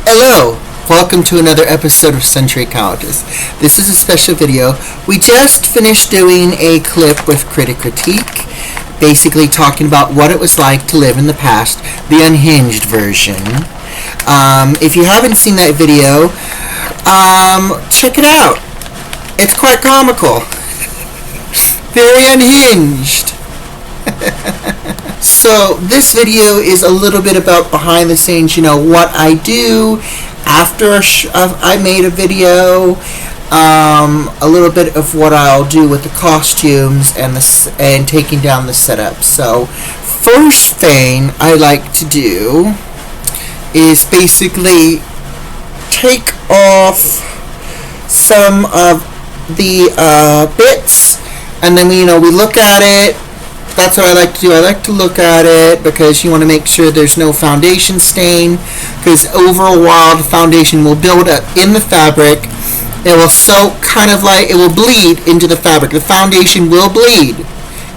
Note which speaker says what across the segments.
Speaker 1: Hello! Welcome to another episode of Century Countess. This is a special video. We just finished doing a clip with Critique, basically talking about what it was like to live in the past, the unhinged version. If you haven't seen that video, check it out. It's quite comical. Very unhinged. So this video is a little bit about behind the scenes, what I do after I made a video, a little bit of what I'll do with the costumes and taking down the setup. So first thing I like to do is basically take off some of the bits, and then we look at it. That's what I like to do. I like to look at it because you want to make sure there's no foundation stain, because over a while the foundation will build up in the fabric. It will soak, it will bleed into the fabric. The foundation will bleed.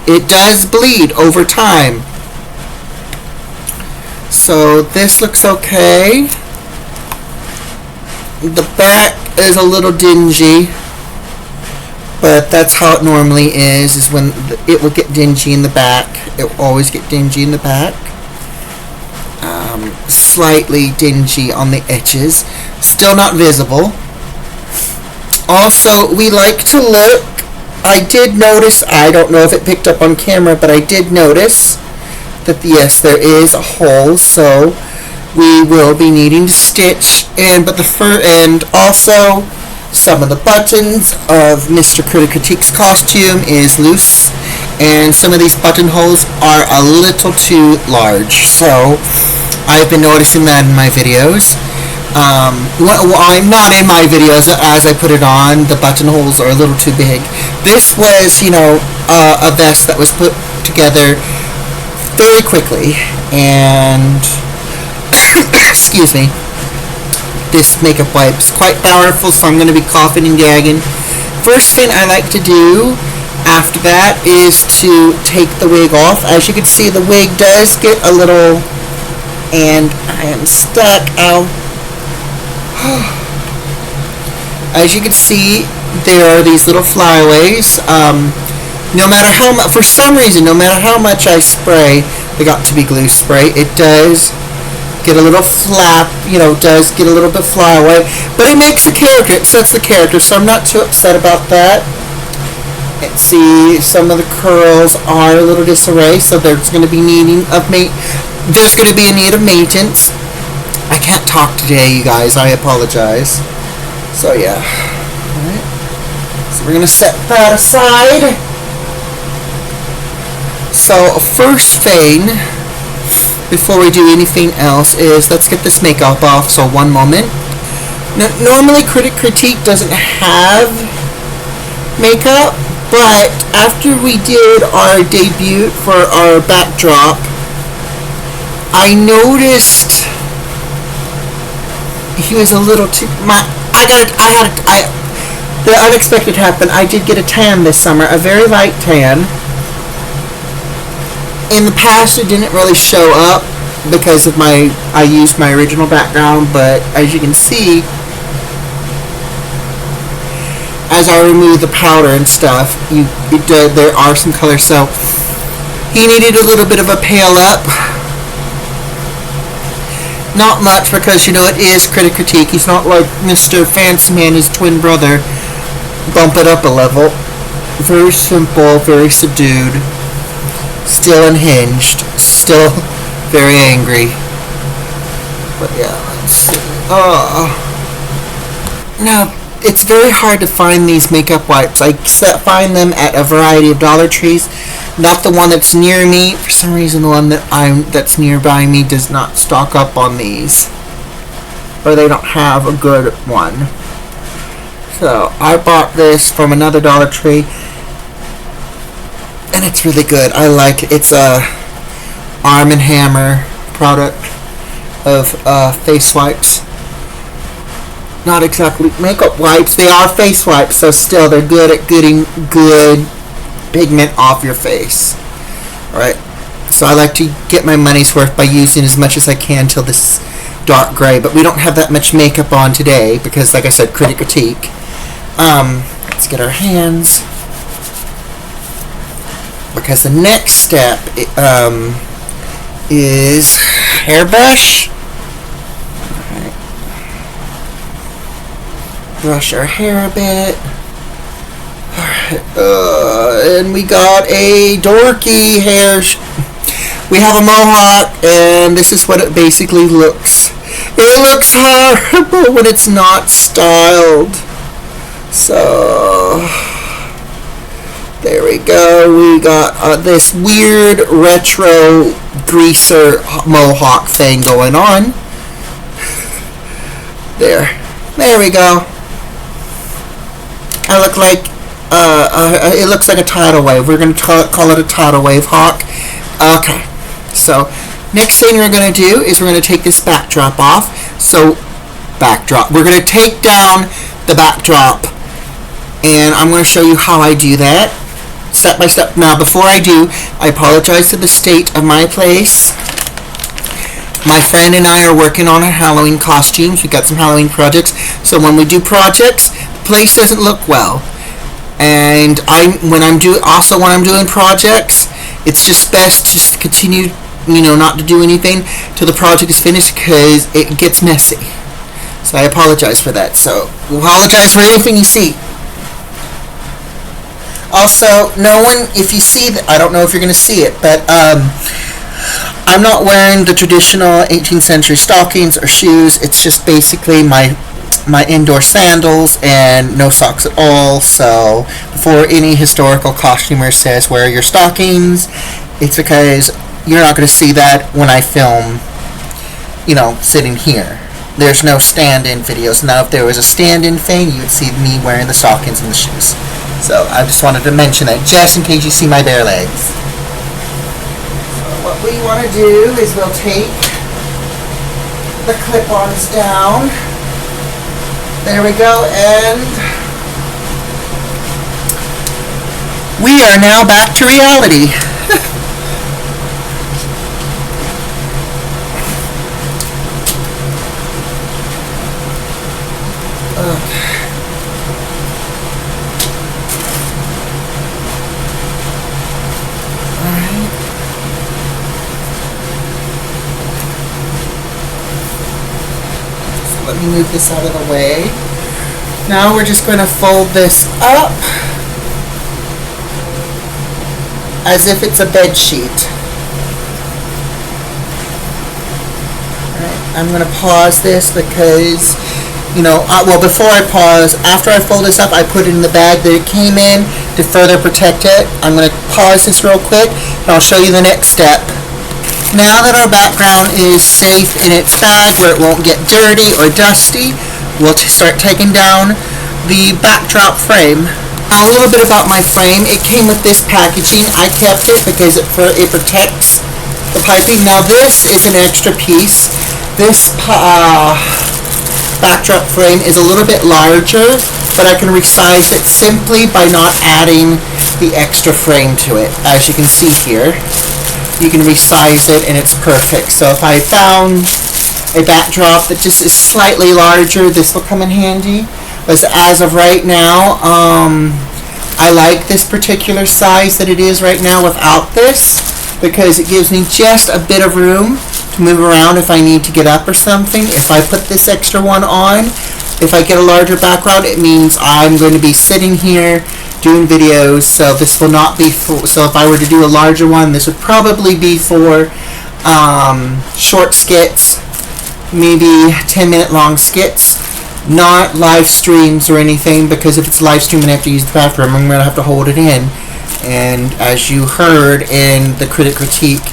Speaker 1: It does bleed over time. So this looks okay. The back is a little dingy, but that's how it normally is when it will get dingy in the back. It will always get dingy in the back. Slightly dingy on the edges. Still not visible. Also, we like to look. I did notice, I don't know if it picked up on camera, but I did notice that yes, there is a hole, so we will be needing to stitch. And also some of the buttons of Mr. Critique's costume is loose, and some of these buttonholes are a little too large. So I've been noticing that in my videos. I'm not in my videos as I put it on. The buttonholes are a little too big. This was, a vest that was put together very quickly, and excuse me. This makeup wipe's quite powerful, so I'm going to be coughing and gagging. First thing I like to do after that is to take the wig off. As you can see, the wig does get a little, and I am stuck. Ow. As you can see, there are these little flyaways. No matter how much, for some reason, no matter how much I spray, they got to be glue spray, it does get a little flap, does get a little bit flyaway, but it makes the character, it sets the character, so I'm not too upset about that. Let's see, some of the curls are a little disarray, so there's going to be a need of maintenance. I can't talk today, you guys, I apologize. So yeah, alright, so we're going to set that aside. So first thing, before we do anything else, is let's get this makeup off. So one moment. Now, normally Critique doesn't have makeup, but after we did our debut for our backdrop, I noticed he was a little too. The unexpected happened. I did get a tan this summer, a very light tan. In the past, it didn't really show up because of I used my original background, but as you can see, as I remove the powder and stuff, there are some colors, so he needed a little bit of a pale up. Not much, because, it is Critique. He's not like Mr. Fancy Man, his twin brother. Bump it up a level. Very simple, very subdued. Still unhinged, still very angry. But yeah, let's see. Now, it's very hard to find these makeup wipes. I find them at a variety of Dollar Trees. Not the one that's near me. For some reason, the one that's nearby me does not stock up on these, or they don't have a good one. So I bought this from another Dollar Tree, and it's really good. I like it. It's a Arm & Hammer product of face wipes. Not exactly makeup wipes. They are face wipes, so still they're good at getting good pigment off your face. Alright, so I like to get my money's worth by using as much as I can till this dark gray, but we don't have that much makeup on today because, like I said, critic critique. Let's get our hands, because the next step is hairbrush. Right. Brush our hair a bit. And we got a dorky hair. We have a mohawk, and this is what it basically looks. It looks horrible when it's not styled. So there we go. We got this weird retro greaser mohawk thing going on. There we go. I look like it looks like a tidal wave. We're going to call it a tidal wave hawk. Okay. So next thing we're going to do is we're going to take this backdrop off. So backdrop. We're going to take down the backdrop, and I'm going to show you how I do that step by step. Now, before I do, I apologize for the state of my place. My friend and I are working on our Halloween costumes. We've got some Halloween projects. So when we do projects, the place doesn't look well. And when I'm doing projects, it's just best to just continue, not to do anything till the project is finished, because it gets messy. So I apologize for that. So apologize for anything you see. Also, if you see that, I don't know if you're going to see it, but I'm not wearing the traditional 18th century stockings or shoes. It's just basically my indoor sandals and no socks at all. So before any historical costumer says wear your stockings, it's because you're not going to see that when I film, sitting here. There's no stand-in videos. Now, if there was a stand-in thing, you would see me wearing the stockings and the shoes. So I just wanted to mention that just in case you see my bare legs. So what we want to do is we'll take the clip-ons down. There we go, and we are now back to reality. Okay. Alright. So let me move this out of the way. Now we're just going to fold this up as if it's a bed sheet. Alright, I'm going to pause this because, before I pause, after I fold this up, I put it in the bag that it came in to further protect it. I'm going to pause this real quick, and I'll show you the next step. Now that our background is safe in its bag where it won't get dirty or dusty, we'll start taking down the backdrop frame. A little bit about my frame. It came with this packaging. I kept it because it protects the piping. Now this is an extra piece. This backdrop frame is a little bit larger, but I can resize it simply by not adding the extra frame to it. As you can see here, you can resize it and it's perfect. So if I found a backdrop that just is slightly larger, this will come in handy. But as of right now, I like this particular size that it is right now without this, because it gives me just a bit of room to move around if I need to get up or something. If I put this extra one on, if I get a larger background, it means I'm going to be sitting here doing videos, so this will not be full. So if I were to do a larger one, this would probably be for short skits, maybe 10-minute long skits, not live streams or anything, because if it's live streaming I have to use the bathroom, I'm going to have to hold it in. And as you heard in the critic critique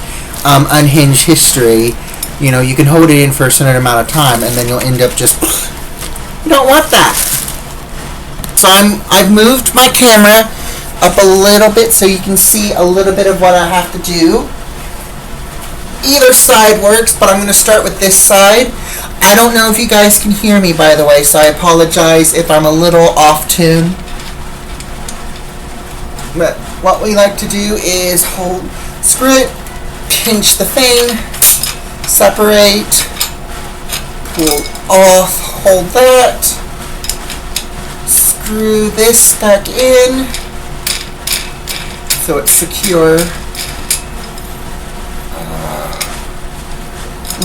Speaker 1: unhinged history, you can hold it in for a certain amount of time and then you'll end up just, you don't want that. So I've moved my camera up a little bit so you can see a little bit of what I have to do. Either side works, but I'm going to start with this side. I don't know if you guys can hear me, by the way, so I apologize if I'm a little off tune. But what we like to do is screw it, pinch the thing, separate, pull off, hold that, screw this back in so it's secure.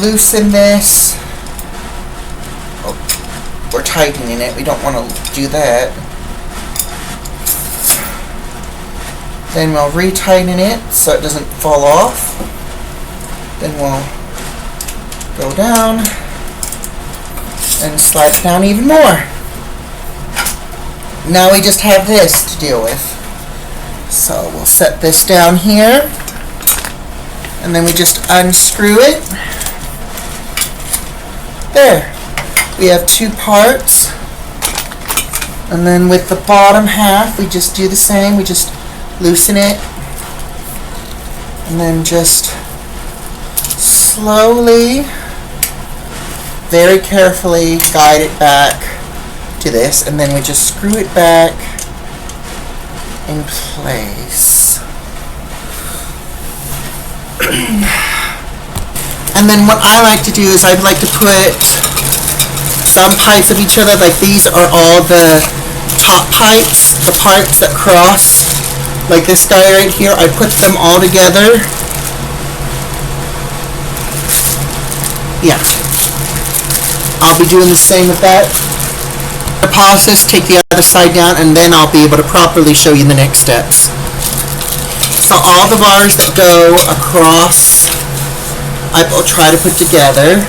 Speaker 1: Loosen this. Oh, we're tightening it. We don't want to do that. Then we'll retighten it so it doesn't fall off. Then we'll go down and slide it down even more. Now we just have this to deal with. So we'll set this down here, and then we just unscrew it. There. We have two parts. And then with the bottom half, we just do the same. We just loosen it, and then just slowly, very carefully guide it back to this, and then we just screw it back in place. And then what I like to do is I'd like to put some pipes of each other, like these are all the top pipes, the pipes that cross, like this guy right here. I put them all together. Yeah. I'll be doing the same with that. Pause this, take the other side down, and then I'll be able to properly show you the next steps. So all the bars that go across, I will try to put together,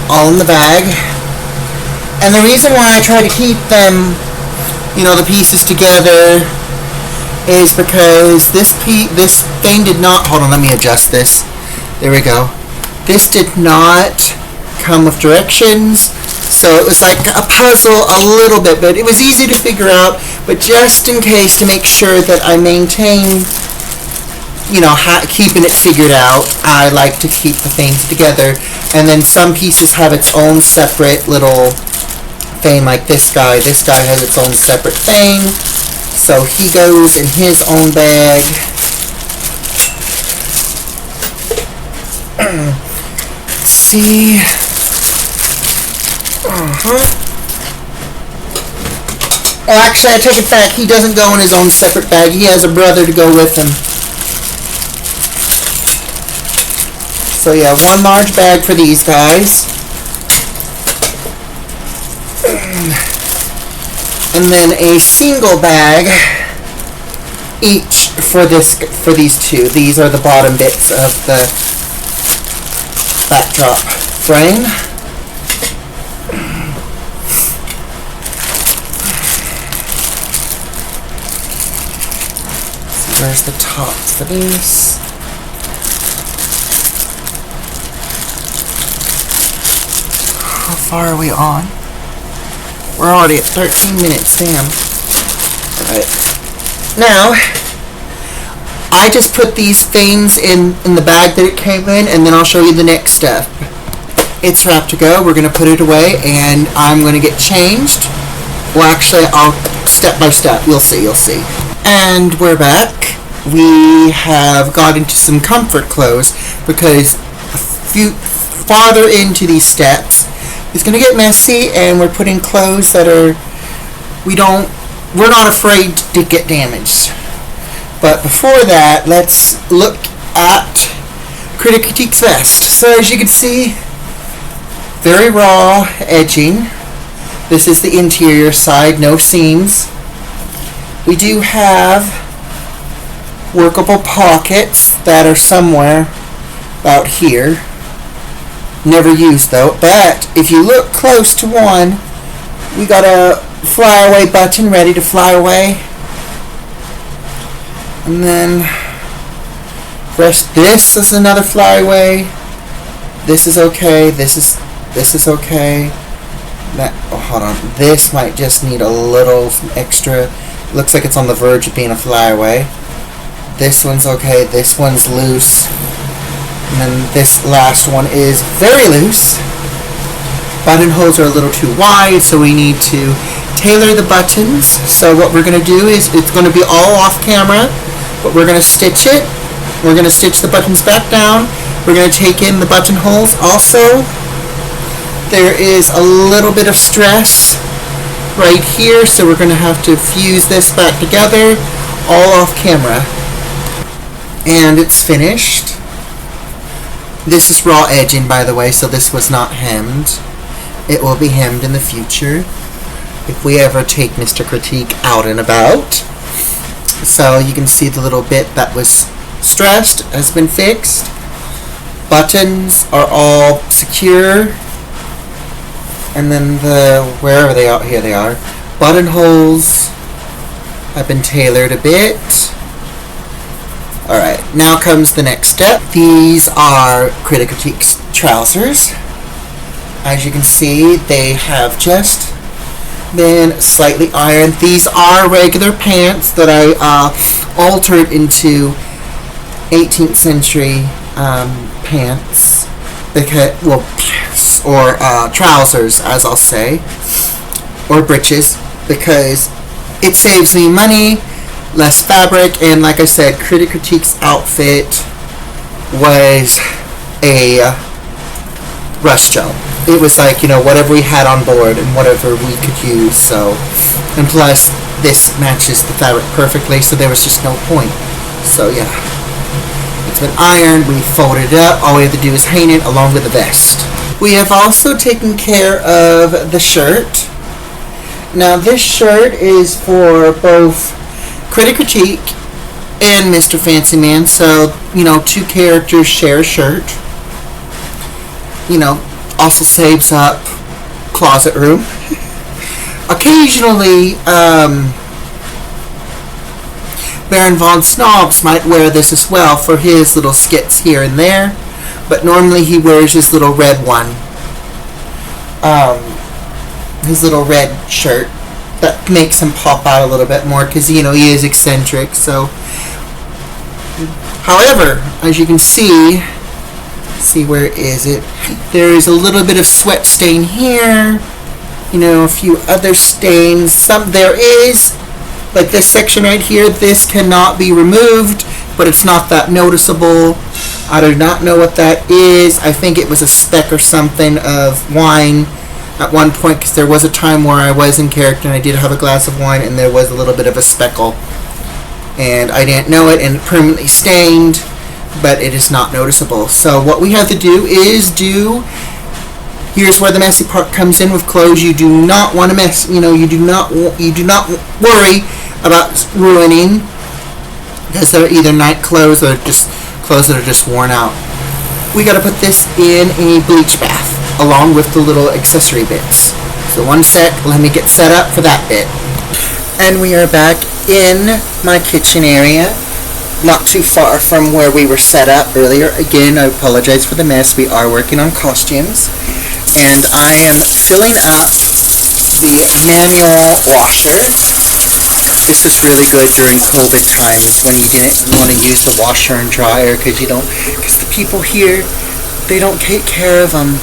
Speaker 1: all in the bag. And the reason why I try to keep them, the pieces together, is because this thing did not, hold on, let me adjust this. There we go. This did not come with directions, so it was like a puzzle a little bit, but it was easy to figure out. But just in case, to make sure that I maintain, keeping it figured out, I like to keep the things together. And then some pieces have its own separate little thing, like this guy. This guy has its own separate thing. So he goes in his own bag. See? Oh, actually, I take it back. He doesn't go in his own separate bag. He has a brother to go with him. So yeah, one large bag for these guys. And then a single bag each for these two. These are the bottom bits of the backdrop frame. So there's the top for this. How far are we on? We're already at 13 minutes, damn. Alright. Now, I just put these things in the bag that it came in, and then I'll show you the next step. It's wrapped to go. We're going to put it away, and I'm going to get changed. Well, actually, I'll step by step. You'll see. And we're back. We have got into some comfort clothes, because farther into these steps, it's going to get messy, and we're putting clothes that we're not afraid to get damaged. But before that, let's look at Critique's vest. So as you can see, very raw edging. This is the interior side, no seams. We do have workable pockets that are somewhere about here. Never used though, but if you look close to one, we got a flyaway button ready to fly away. And then this is another flyaway. This is okay. This is okay. Hold on. This might just need a little extra. Looks like it's on the verge of being a flyaway. This one's okay. This one's loose. And then this last one is very loose. Buttonholes are a little too wide, so we need to tailor the buttons. So what we're going to do is, it's going to be all off camera, but we're going to stitch it. We're going to stitch the buttons back down. We're going to take in the buttonholes also. There is a little bit of stress right here, so we're going to have to fuse this back together, all off camera. And it's finished. This is raw edging, by the way, so this was not hemmed. It will be hemmed in the future if we ever take Mr. Critique out and about. So you can see the little bit that was stressed has been fixed. Buttons are all secure. And then wherever they are, here they are. Buttonholes have been tailored a bit. Alright, now comes the next step. These are Critic Critique's trousers. As you can see, they have just been slightly ironed. These are regular pants that I altered into 18th century pants. Because, well, or trousers, as I'll say, or breeches, because it saves me money, less fabric, and like I said, Critic Critique's outfit was a rush job. It was like, you know, whatever we had on board and whatever we could use. So, and plus this matches the fabric perfectly, so there was just no point. So yeah, it's been ironed, we folded it up, all we have to do is hang it along with the vest. We have also taken care of the shirt. Now this shirt is for both Critic Critique and Mr. Fancy Man, so, you know, two characters share a shirt. You know, also saves up closet room. Occasionally, Baron von Snobs might wear this as well for his little skits here and there, but normally he wears his little red one. His little red shirt that makes him pop out a little bit more because, you know, he is eccentric. So, however, as you can see, where is it? There is a little bit of sweat stain here. You know, a few other stains. There is, like this section right here, this cannot be removed, but it's not that noticeable. I do not know what that is. I think it was a speck or something of wine at one point, because there was a time where I was in character and I did have a glass of wine and there was a little bit of a speckle. And I didn't know it, and it permanently stained, but it is not noticeable. So what we have to do is here's where the messy part comes in with clothes. You do not want to mess, you know, you do not worry about ruining, because they're either night clothes or just clothes that are just worn out. We got to put this in a bleach bath along with the little accessory bits. So one sec, let me get set up for that bit. And we are back in my kitchen area, not too far from where we were set up earlier. Again, I apologize for the mess. We are working on costumes, and I am filling up the manual washer. This was really good during COVID times when you didn't want to use the washer and dryer because the people here, they don't take care of them.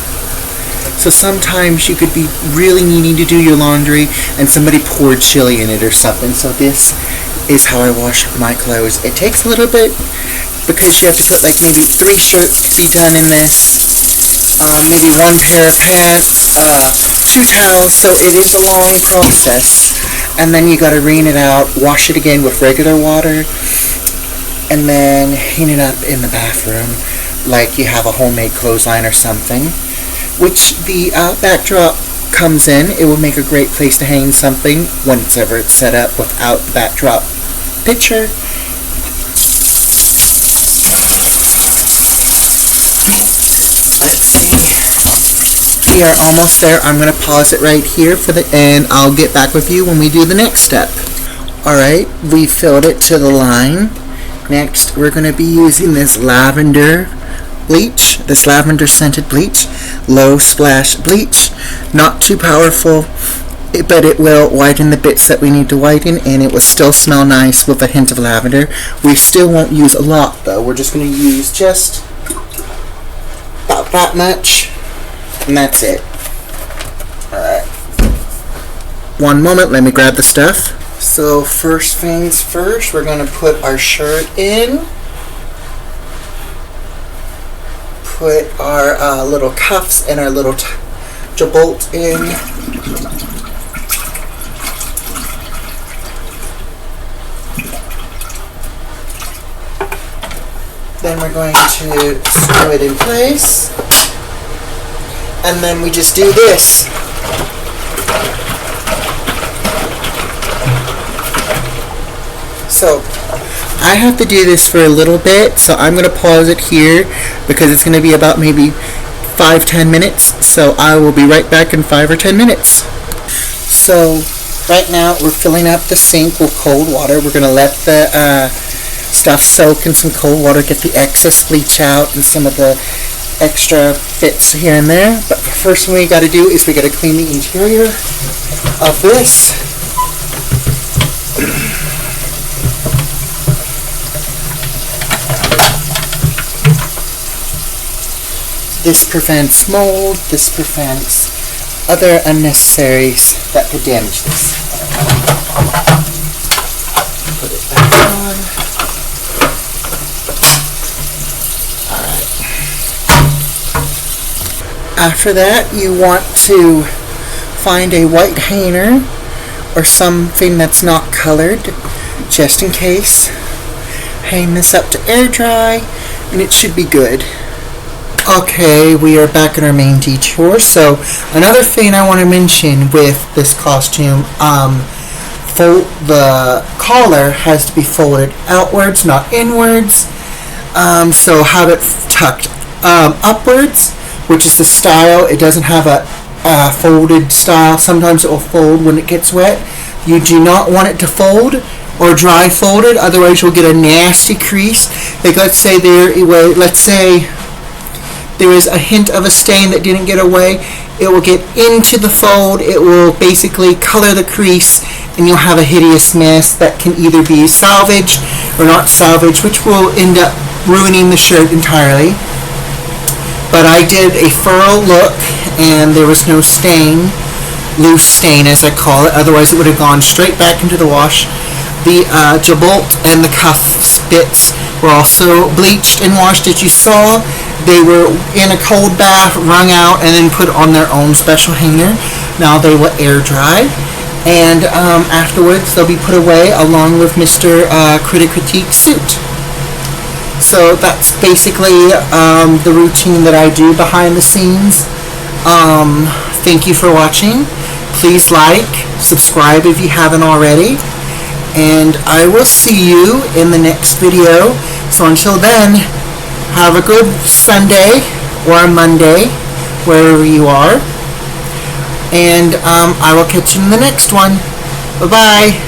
Speaker 1: So sometimes you could be really needing to do your laundry and somebody poured chili in it or something. So this is how I wash my clothes. It takes a little bit because you have to put like maybe 3 shirts to be done in this. Maybe 1 pair of pants, 2 towels. So it is a long process. And then you got to wring it out, wash it again with regular water, and then hang it up in the bathroom like you have a homemade clothesline or something. Which the backdrop comes in. It will make a great place to hang something whenever it's set up without the backdrop picture. Let's see. We are almost there. I'm going to pause it right here and I'll get back with you when we do the next step. Alright, we filled it to the line. Next, we're going to be using this lavender bleach, this lavender scented bleach, low splash bleach, not too powerful, but it will whiten the bits that we need to whiten, and it will still smell nice with a hint of lavender. We still won't use a lot though. We're just going to use just about that much, and that's it. Alright, one moment, let me grab the stuff. So first things first, we're going to put our shirt in. Put our little cuffs and our little bolt in. Then we're going to screw it in place. And then we just do this. So I have to do this for a little bit, so I'm going to pause it here because it's going to be about maybe 5-10 minutes. So I will be right back in 5 or 10 minutes. So right now we're filling up the sink with cold water. We're going to let the stuff soak in some cold water, get the excess bleach out and some of the extra bits here and there. But the first thing we got to do is we got to clean the interior of this. This prevents mold, this prevents other unnecessaries that could damage this. Put it back on. Alright. After that, you want to find a white hanger or something that's not colored, just in case. Hang this up to air dry, and it should be good. Okay, we are back in our main detour. So another thing I want to mention with this costume, the collar has to be folded outwards, not inwards. So have it tucked upwards, which is the style. It doesn't have a folded style. Sometimes it will fold when it gets wet. You do not want it to fold or dry folded, otherwise you'll get a nasty crease. Like let's say there is a hint of a stain that didn't get away, it will get into the fold, it will basically color the crease, and you'll have a hideous mess that can either be salvaged or not salvaged, which will end up ruining the shirt entirely. But I did a thorough look, and there was no stain, loose stain as I call it, otherwise it would have gone straight back into the wash. The jabolt and the cuff bits were also bleached and washed, as you saw. They were in a cold bath, wrung out, and then put on their own special hanger. Now they will air dry, and afterwards they'll be put away along with Mr. Critique suit. So that's basically the routine that I do behind the scenes. Thank you for watching. Please like, subscribe if you haven't already, and I will see you in the next video. So until then, have a good Sunday or a Monday, wherever you are, and I will catch you in the next one. Bye-bye.